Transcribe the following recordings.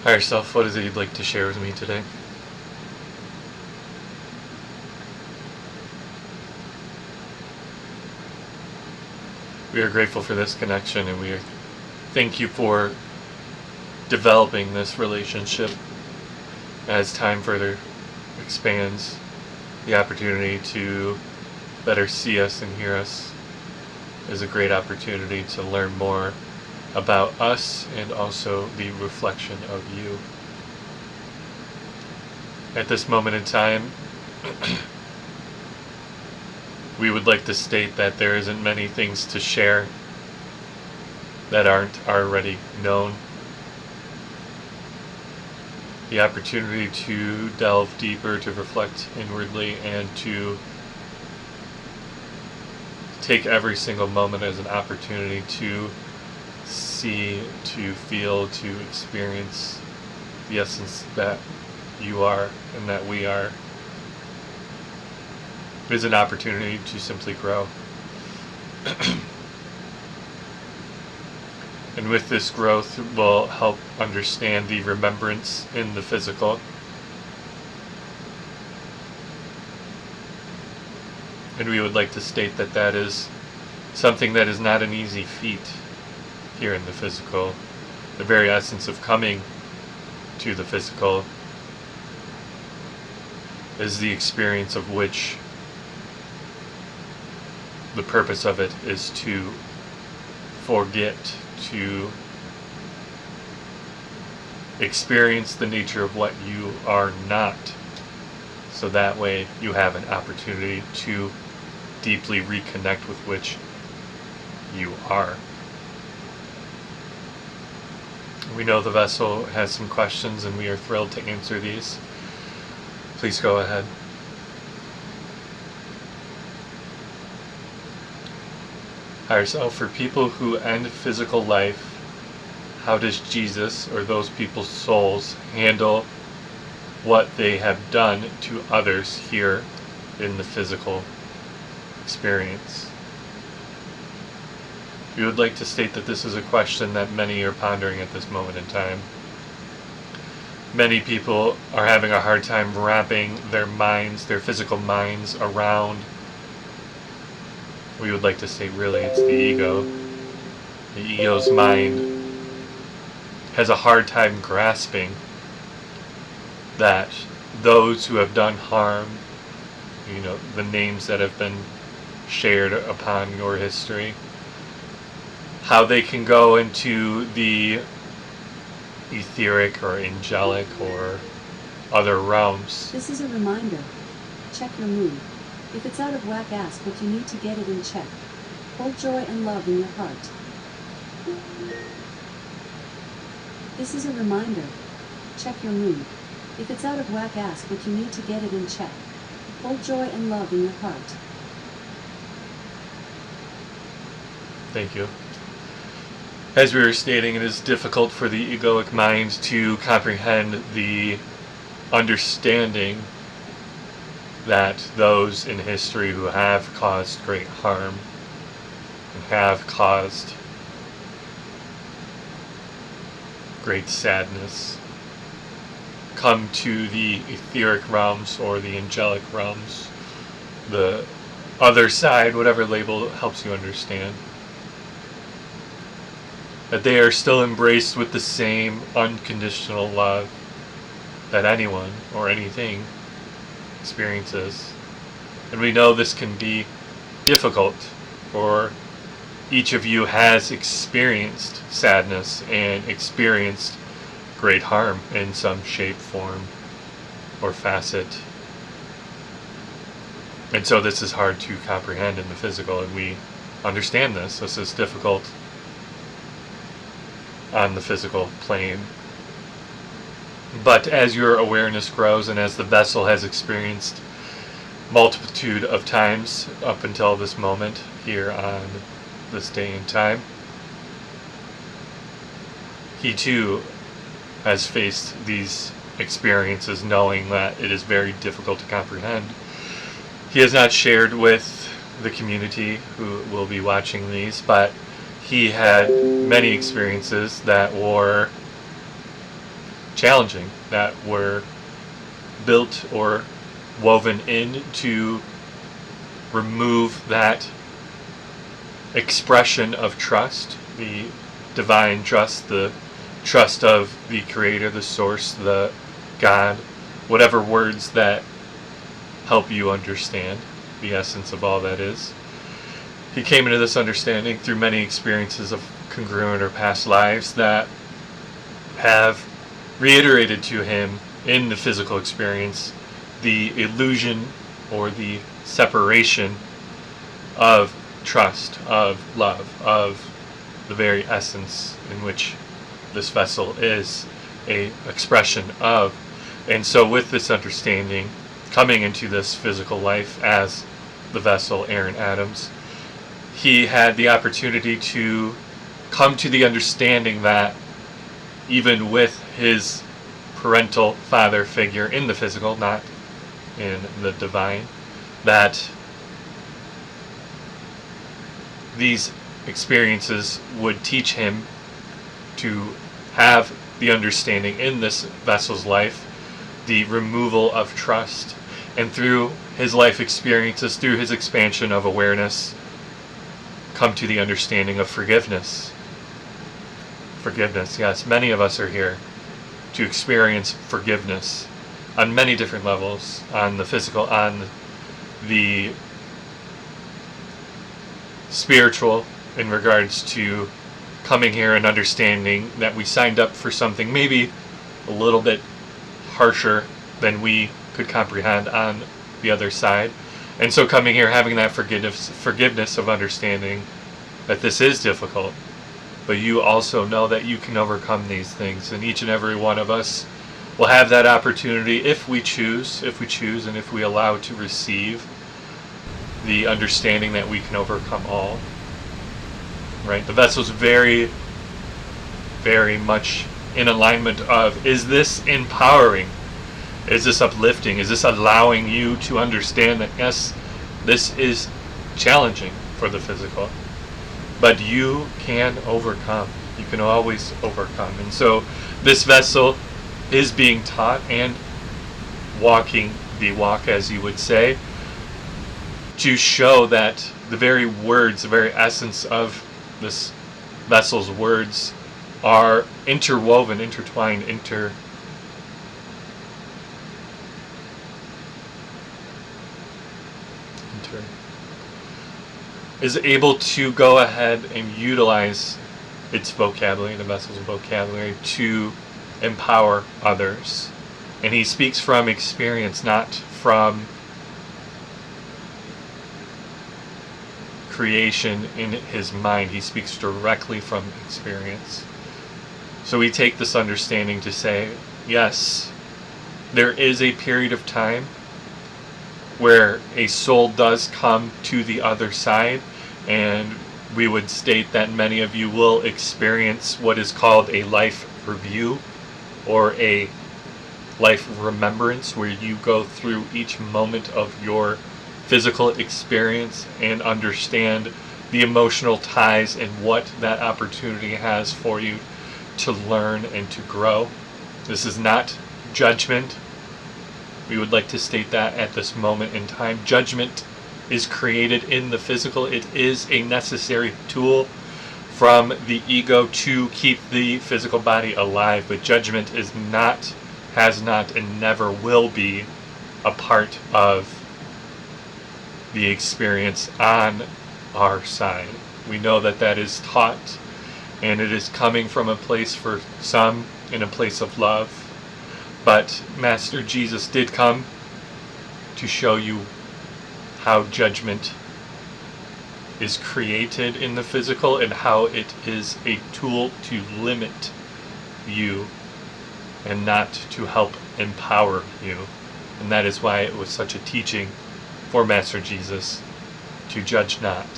Higher Self, what is it you'd like to share with me today? We are grateful for this connection, and thank you for developing this relationship. As time further expands, the opportunity to better see us and hear us is a great opportunity to learn more about us and also the reflection of you. At this moment in time, we would like to state that there isn't many things to share that aren't already known. The opportunity to delve deeper, to reflect inwardly, and to take every single moment as an opportunity to see, to feel, to experience the essence that you are and that we are, is an opportunity to simply grow. And with this growth, we'll help understand the remembrance in the physical. And we would like to state that that is something that is not an easy feat here in the physical. The very essence of coming to the physical is the experience of which the purpose of it is to forget, to experience the nature of what you are not, so that way you have an opportunity to deeply reconnect with which you are. We know the vessel has some questions, and we are thrilled to answer these. Please go ahead. Higher Self, for people who end physical life, how does Jesus or those people's souls handle what they have done to others here in the physical experience? We would like to state that this is a question that many are pondering at this moment in time. Many people are having a hard time wrapping their minds, their physical minds, around. We would like to say, really, it's the ego. The ego's mind has a hard time grasping that those who have done harm, the names that have been shared upon your history, how they can go into the etheric or angelic or other realms. This is a reminder. Check your mood. If it's out of whack, ask what you need to get it in check. Hold joy and love in your heart. This is a reminder. Check your mood. If it's out of whack, ask what you need to get it in check. Hold joy and love in your heart. Thank you. As we were stating, it is difficult for the egoic mind to comprehend the understanding that those in history who have caused great harm and have caused great sadness come to the etheric realms or the angelic realms, the other side, whatever label helps you understand, that they are still embraced with the same unconditional love that anyone or anything experiences. And we know this can be difficult, for each of you has experienced sadness and experienced great harm in some shape, form, or facet. And so this is hard to comprehend in the physical, and we understand this. This is difficult on the physical plane. But as your awareness grows, and as the vessel has experienced multitude of times up until this moment here on this day and time, he too has faced these experiences, knowing that it is very difficult to comprehend. He has not shared with the community who will be watching these, but he had many experiences that were challenging, that were built or woven in to remove that expression of trust, the divine trust, the trust of the Creator, the Source, the God, whatever words that help you understand the essence of all that is. He came into this understanding through many experiences of congruent or past lives that have reiterated to him in the physical experience the illusion or the separation of trust, of love, of the very essence in which this vessel is a expression of. And so with this understanding, coming into this physical life as the vessel, Aaron Adams, he had the opportunity to come to the understanding that even with his parental father figure in the physical, not in the divine, that these experiences would teach him to have the understanding in this vessel's life, the removal of trust, and through his life experiences, through his expansion of awareness, come to the understanding of forgiveness. Forgiveness, yes, many of us are here to experience forgiveness on many different levels, on the physical, on the spiritual, in regards to coming here and understanding that we signed up for something maybe a little bit harsher than we could comprehend on the other side. And so coming here, having that forgiveness of understanding that this is difficult, but you also know that you can overcome these things, and each and every one of us will have that opportunity if we choose, and if we allow to receive the understanding that we can overcome all. Right? The vessel's very, very much in alignment of, is this empowering? Is this uplifting? Is this allowing you to understand that, yes, this is challenging for the physical, but you can overcome. You can always overcome. And so this vessel is being taught and walking the walk, as you would say, to show that the very words, the very essence of this vessel's words are interwoven, intertwined, is able to go ahead and utilize its vocabulary, the vessel's vocabulary, to empower others. And he speaks from experience, not from creation in his mind. He speaks directly from experience. So we take this understanding to say, yes, there is a period of time where a soul does come to the other side, and we would state that many of you will experience what is called a life review or a life remembrance, where you go through each moment of your physical experience and understand the emotional ties and what that opportunity has for you to learn and to grow. This is not judgment. We would like to state that at this moment in time. Judgment is created in the physical. It is a necessary tool from the ego to keep the physical body alive, but judgment is not, has not, and never will be a part of the experience on our side. We know that that is taught, and it is coming from a place for some, in a place of love. But Master Jesus did come to show you how judgment is created in the physical and how it is a tool to limit you and not to help empower you. And that is why it was such a teaching for Master Jesus to judge not.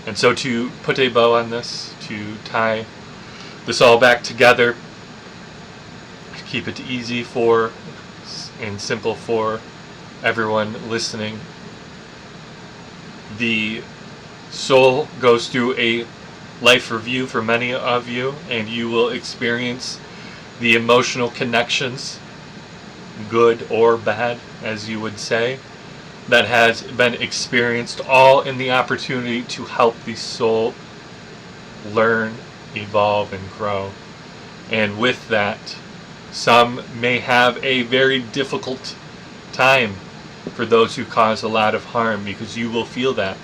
And so to put a bow on this, to tie this all back together, to keep it easy for and simple for everyone listening, the soul goes through a life review for many of you, and you will experience the emotional connections, good or bad, as you would say, that has been experienced, all in the opportunity to help the soul learn, evolve, and grow. And with that, some may have a very difficult time for those who cause a lot of harm, because you will feel that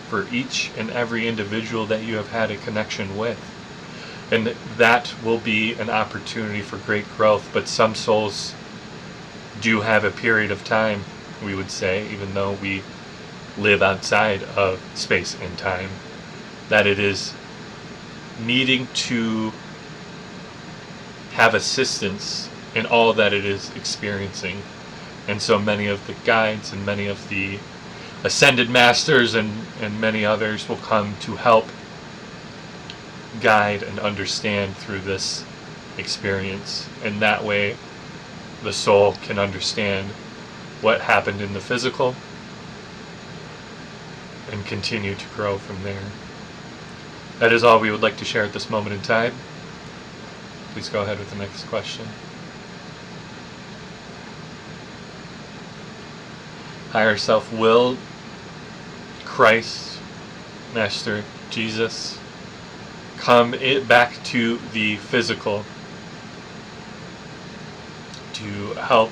for each and every individual that you have had a connection with. And that will be an opportunity for great growth. But some souls do have a period of time, we would say, even though we live outside of space and time, that it is needing to have assistance in all that it is experiencing. And so many of the guides and many of the ascended masters and many others will come to help guide and understand through this experience. And that way the soul can understand what happened in the physical and continue to grow from there. That is all we would like to share at this moment in time. Please go ahead with the next question. Higher self, will Christ, Master Jesus, come back to the physical to help,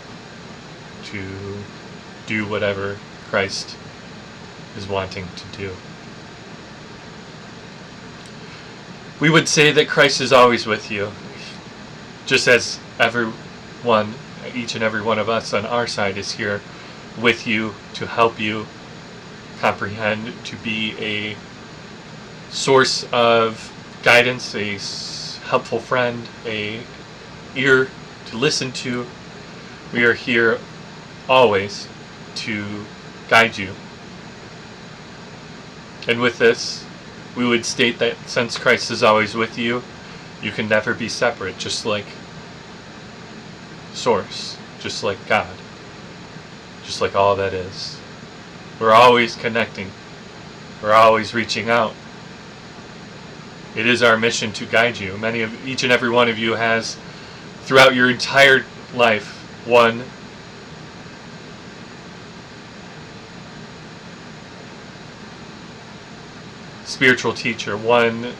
to do whatever Christ is wanting to do? We would say that Christ is always with you, just as everyone, each and every one of us on our side is here with you to help you comprehend, to be a source of guidance, a helpful friend, a ear to listen to. We are here always to guide you. And with this, we would state that since Christ is always with you, you can never be separate, just like Source, just like God, just like all that is. We're always connecting. We're always reaching out. It is our mission to guide you. Each and every one of you has, throughout your entire life, one spiritual teacher, one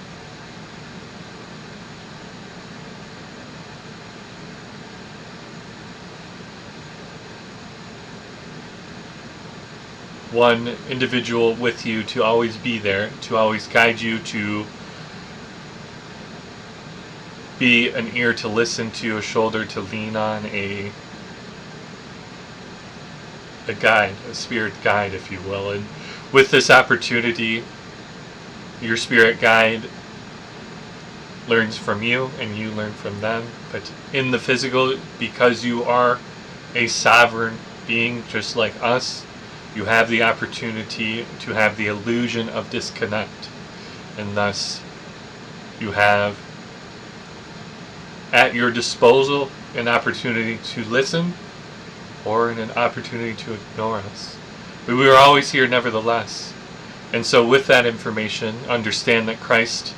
individual with you to always be there, to always guide you, to be an ear to listen to, a shoulder to lean on, a guide, a spirit guide, if you will. And with this opportunity, your spirit guide learns from you and you learn from them. But in the physical, because you are a sovereign being just like us, you have the opportunity to have the illusion of disconnect. And thus, you have at your disposal an opportunity to listen or an opportunity to ignore us. But we are always here nevertheless. And so with that information, understand that Christ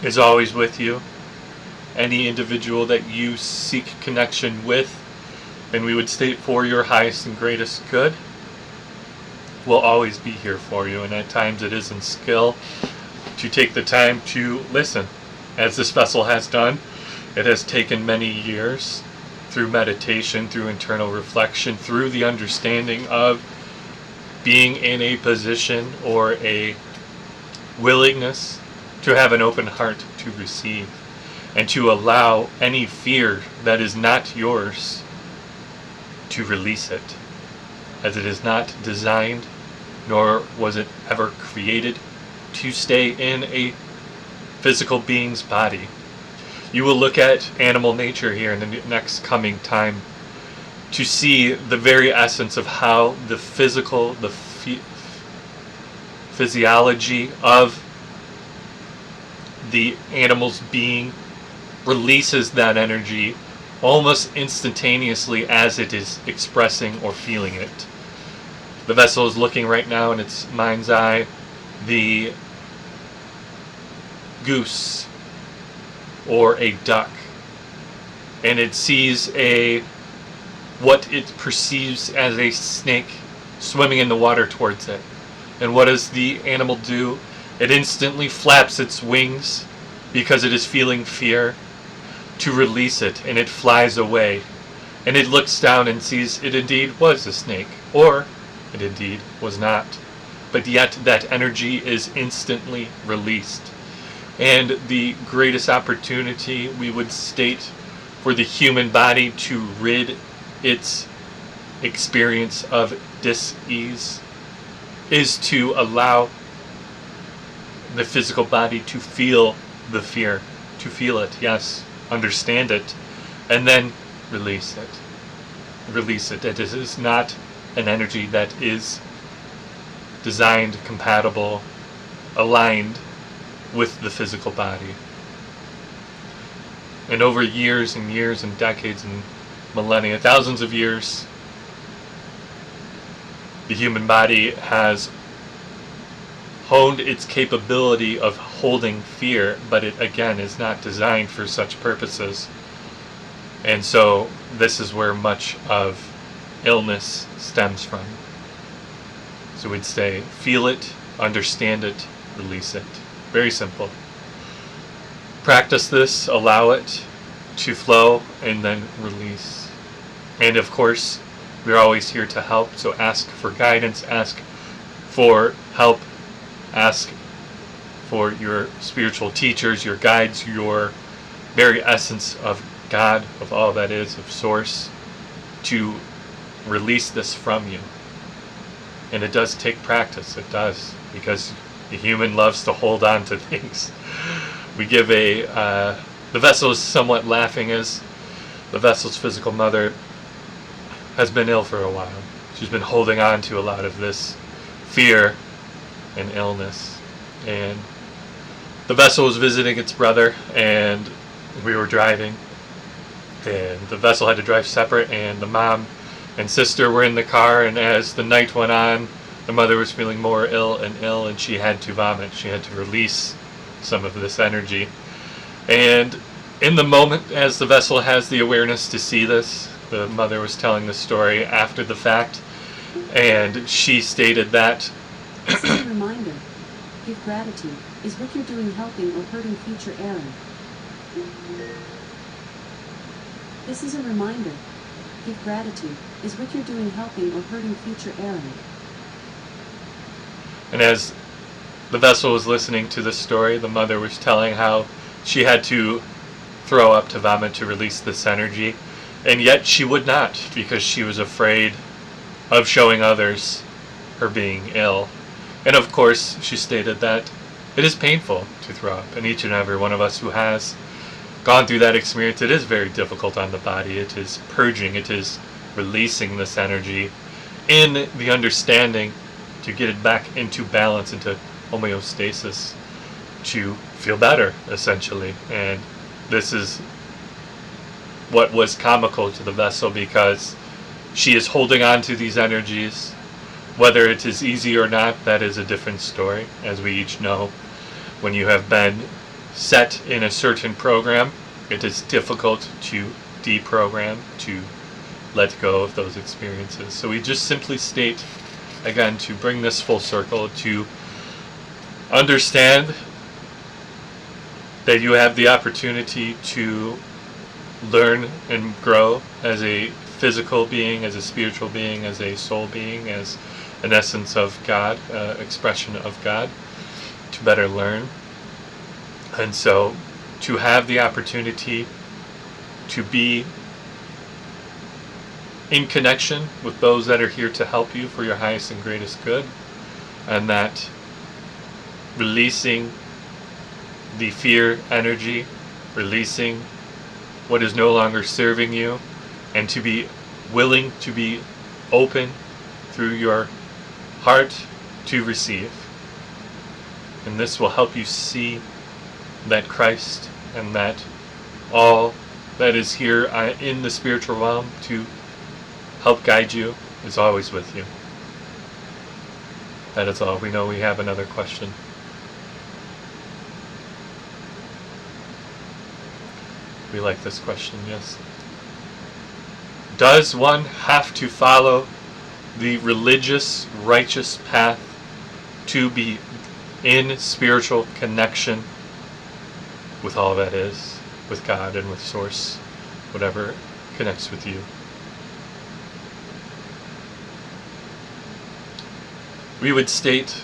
is always with you. Any individual that you seek connection with, and we would state for your highest and greatest good, will always be here for you. And at times it is in skill to take the time to listen. As this vessel has done, it has taken many years through meditation, through internal reflection, through the understanding of being in a position or a willingness to have an open heart to receive and to allow any fear that is not yours to release it, as it is not designed, nor was it ever created to stay in a physical being's body. You will look at animal nature here in the next coming time to see the very essence of how the physical, the physiology of the animal's being releases that energy almost instantaneously as it is expressing or feeling it. The vessel is looking right now in its mind's eye. The goose or a duck, and it sees what it perceives as a snake swimming in the water towards it. And what does the animal do? It instantly flaps its wings because it is feeling fear to release it, and it flies away. And it looks down and sees it indeed was a snake, or it indeed was not. But yet that energy is instantly released. And the greatest opportunity, we would state, for the human body to rid its experience of dis-ease is to allow the physical body to feel the fear, to feel it, yes, understand it, and then release it. Release it. It is not an energy that is designed, compatible, aligned with the physical body. And over years and years and decades and millennia, thousands of years, the human body has honed its capability of holding fear, but it again is not designed for such purposes. And so this is where much of illness stems from. So we'd say, feel it, understand it, release it. Very simple. Practice this, allow it to flow, and then release. And of course, we're always here to help, so ask for guidance, ask for help, ask for your spiritual teachers, your guides, your very essence of God, of all that is, of Source, to release this from you. And it does take practice, it does, because the human loves to hold on to things. We give the vessel is somewhat laughing as the vessel's physical mother has been ill for a while. She's been holding on to a lot of this fear and illness. And the vessel was visiting its brother, and we were driving, and the vessel had to drive separate, and the mom and sister were in the car, and as the night went on, the mother was feeling more ill, and she had to vomit. She had to release some of this energy. And in the moment, as the vessel has the awareness to see this, the mother was telling the story after the fact, and she stated that This is a reminder. Give gratitude. Is what you're doing helping or hurting future Aaron? This is a reminder. Give gratitude. Is what you're doing helping or hurting future Aaron? And as the vessel was listening to the story, the mother was telling how she had to throw up, to vomit, to release this energy, and yet she would not, because she was afraid of showing others her being ill. And of course, she stated that it is painful to throw up, and each and every one of us who has gone through that experience, it is very difficult on the body. It is purging, it is releasing this energy in the understanding to get it back into balance, into homeostasis, to feel better, essentially. And this is what was comical to the vessel, because she is holding on to these energies. Whether it is easy or not, that is a different story. As we each know, when you have been set in a certain program, it is difficult to deprogram, to let go of those experiences. So we just simply state, again, to bring this full circle, to understand that you have the opportunity to learn and grow as a physical being, as a spiritual being, as a soul being, as an essence of God, expression of God, to better learn. And so to have the opportunity to be in connection with those that are here to help you for your highest and greatest good, and that releasing the fear energy, releasing what is no longer serving you, and to be willing to be open through your heart to receive. And this will help you see that Christ and that all that is here in the spiritual realm to help guide you is always with you. That is all. We know we have another question. We like this question, yes. Does one have to follow the religious, righteous path to be in spiritual connection with all that is, with God and with Source, whatever connects with you? We would state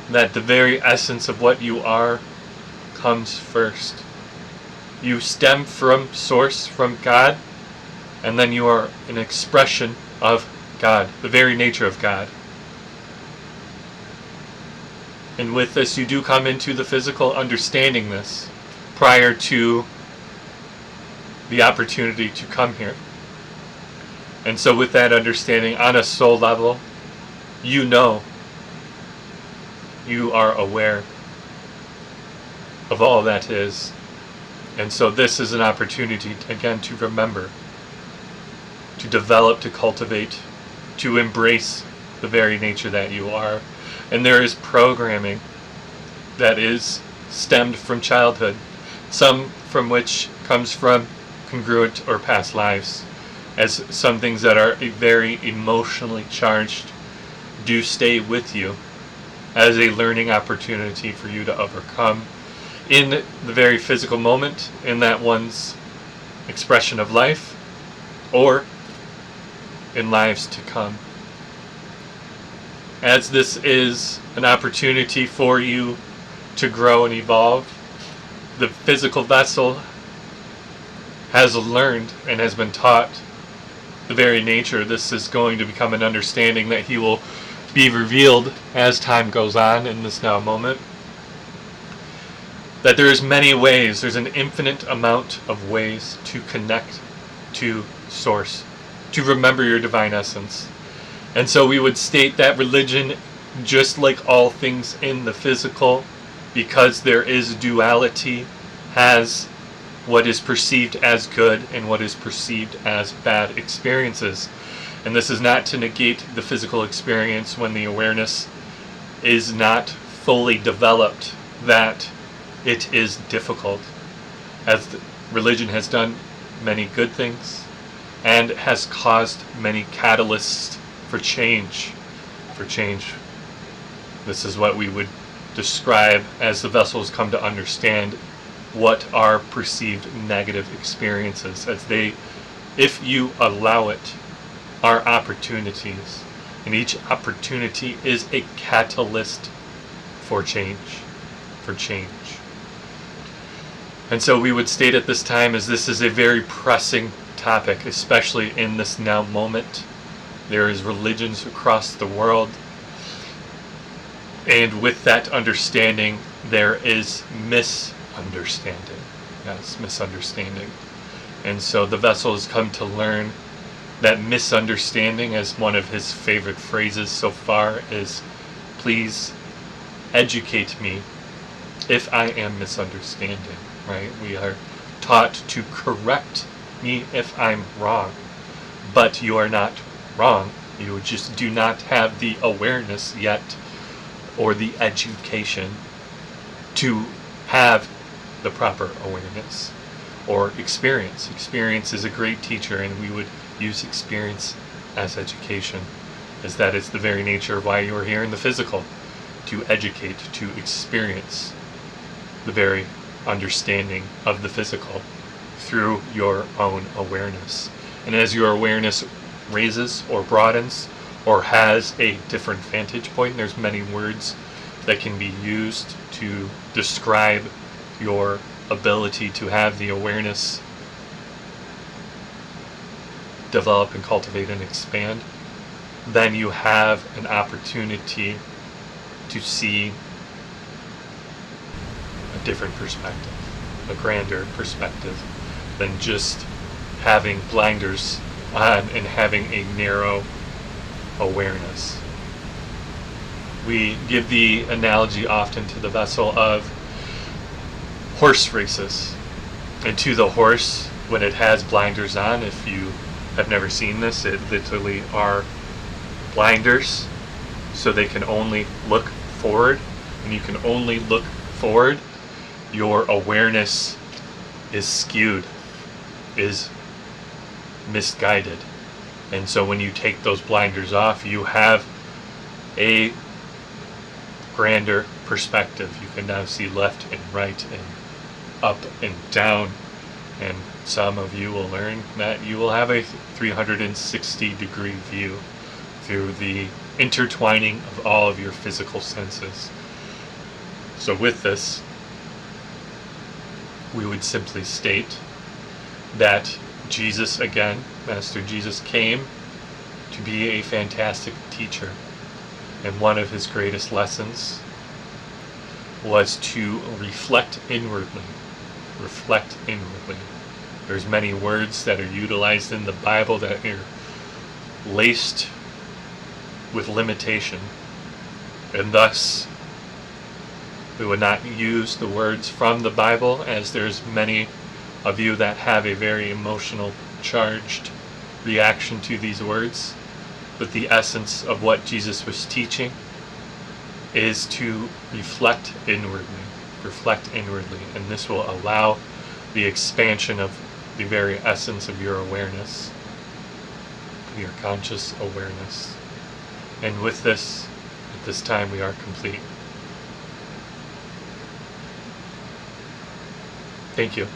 that the very essence of what you are comes first. You stem from Source, from God, and then you are an expression of God, the very nature of God. And with this, you do come into the physical understanding this prior to the opportunity to come here. And so with that understanding, on a soul level, you know, you are aware of all that is. And so this is an opportunity, again, to remember, to develop, to cultivate, to embrace the very nature that you are. And there is programming that is stemmed from childhood, some from which comes from congruent or past lives, as some things that are very emotionally charged do stay with you as a learning opportunity for you to overcome in the very physical moment, in that one's expression of life, or in lives to come. As this is an opportunity for you to grow and evolve, the physical vessel has learned and has been taught the very nature. This is going to become an understanding that he will be revealed as time goes on in this now moment. That there's many ways, there's an infinite amount of ways to connect to Source, to remember your divine essence. And so we would state that religion, just like all things in the physical, because there is duality, has what is perceived as good and what is perceived as bad experiences. And this is not to negate the physical experience when the awareness is not fully developed, that it is difficult, as religion has done many good things and has caused many catalysts for change. This is what we would describe as the vessels come to understand what are perceived negative experiences, as they, if you allow it, are opportunities. And each opportunity is a catalyst for change. And so we would state at this time, as this is a very pressing topic, especially in this now moment. There is religions across the world, and with that understanding, there is misunderstanding. Yes, misunderstanding. And so the vessel has come to learn that misunderstanding, as one of his favorite phrases so far, is, please educate me if I am misunderstanding. Right? We are taught to correct me if I'm wrong, but you are not wrong. You just do not have the awareness yet, or the education to have the proper awareness or experience. Experience is a great teacher, and we would use experience as education, as that is the very nature of why you are here in the physical, to educate, to experience the very understanding of the physical through your own awareness. And as your awareness raises or broadens or has a different vantage point, there's many words that can be used to describe your ability to have the awareness develop and cultivate and expand. Then you have an opportunity to see a different perspective, a grander perspective than just having blinders on and having a narrow awareness. We give the analogy often to the vessel of horse races. And to the horse, when it has blinders on, if you have never seen this, it literally are blinders, so they can only look forward. And you can only look forward. Your awareness is skewed, is misguided. And so when you take those blinders off, you have a grander perspective. You can now see left and right and up and down. And some of you will learn that you will have a 360-degree view through the intertwining of all of your physical senses. So with this, we would simply state that Jesus, again, Master Jesus, came to be a fantastic teacher. And one of his greatest lessons was to reflect inwardly. Reflect inwardly. There's many words that are utilized in the Bible that are laced with limitation. And thus, we would not use the words from the Bible, as there's many of you that have a very emotional, charged reaction to these words. But the essence of what Jesus was teaching is to reflect inwardly. Reflect inwardly. And this will allow the expansion of the very essence of your awareness, your conscious awareness. And with this, at this time, we are complete. Thank you.